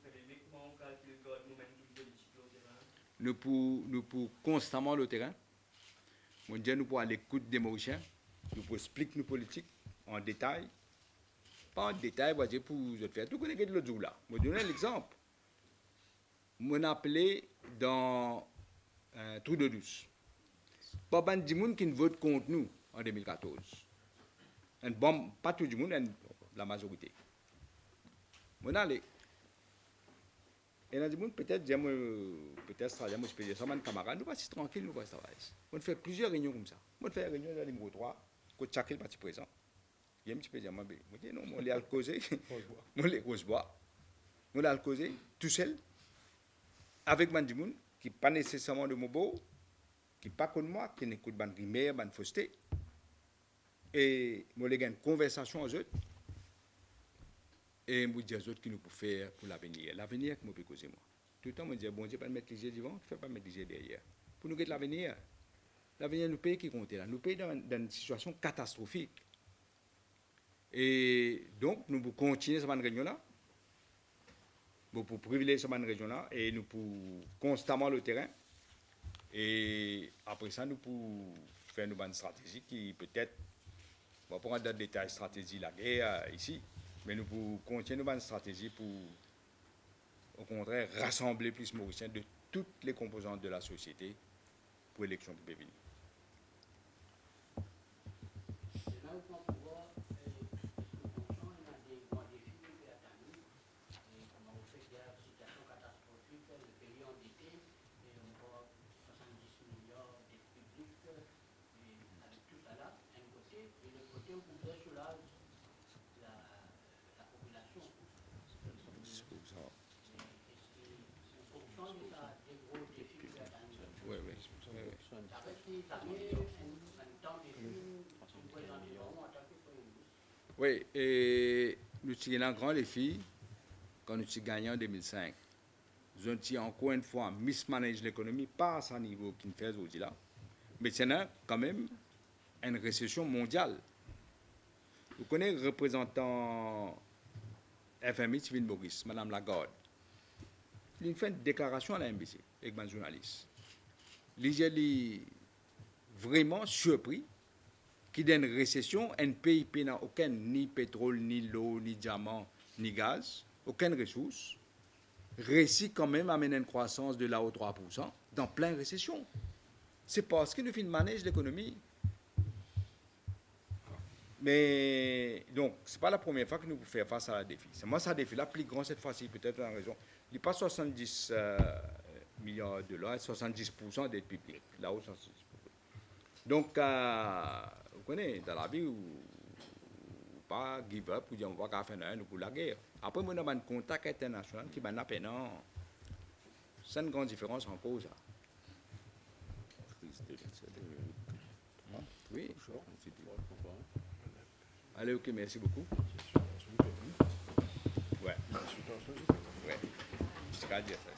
comment on calcule le momentum politique au terrain? Nous pour constamment le terrain. On dit nous pour à l'écoute des Mauriciens. Nous pour expliquer nos politiques en détail. Pas en détail, pour vous faire. Tout connaît l'autre jour là. Je vais donner un exemple. On a appelé dans un trou de douce. Pas ban du monde qui ne vote contre nous en 2014. Bon, pas tout le monde, la majorité. On a allé. Et dans le monde, peut-être, je peux dire ça, mon camarade, nous passons tranquille, nous passons travailler. On fait plusieurs réunions comme ça. On fait une réunion dans le numéro 3, que chacun est parti présent. Il y a un petit peu de moi, je dis non, on les a causé, on les bois. On les a causé tout seul, avec Mandimoun, qui n'est pas nécessairement de mon beau, qui n'est pas contre moi, qui n'écoute pas de primaire, pas de fausseté. Et moi, j'ai une conversation aux autres. Et je dis aux autres qui nous peuvent faire pour l'avenir. L'avenir, que je peux causer moi. Tout le temps, je dis, bon Dieu, pas mettre les yeux devant, ne fais pas mettre les yeux derrière. Pour nous guetter l'avenir. L'avenir, nous pays qui compte là. Nous pays dans une situation catastrophique. Et donc, nous pouvons continuer cette réunion-là. Nous pouvons privilégier cette région-là. Et nous pouvons constamment le terrain. Et après ça, nous pouvons faire une stratégie qui peut-être, on va prendre dans le détail stratégie la guerre ici, mais nous pouvons continuer une stratégie pour, au contraire, rassembler plus Mauriciens de toutes les composantes de la société pour l'élection qui peut venir. Oui, et nous avons un grand défi quand nous avons gagné en 2005. Nous avons encore une fois mismanagé l'économie, pas à ce niveau qu'il fait aujourd'hui là. Mais c'est quand même une récession mondiale. Vous connaissez le représentant FMI, Sylvain Maurice, Madame Lagarde. Il fait une déclaration à la MBC avec un journaliste. Il est vraiment surpris qu'il y ait une récession, un pays n'a aucun ni pétrole, ni l'eau, ni diamant, ni gaz, aucune ressource, réussit quand même à mener une croissance de là aux 3% dans plein récession. C'est parce que nous faisons manage l'économie. Mais donc, ce n'est pas la première fois que nous faisons face à la défi. C'est moi, ça défi la plus grande cette fois-ci, peut-être en raison. Il n'y a pas 70 milliards de dollars, 70% d'être public. Là-haut, 70%. Donc, vous connaissez, dans la vie, vous pas give up, vous dites, on va pas faire rien pour la guerre. Après, on a un contact international qui m'a appelé, non. C'est une grande différence en cause. Oui, allez, ok, merci beaucoup. Ouais. Ouais. Je vais dire ça.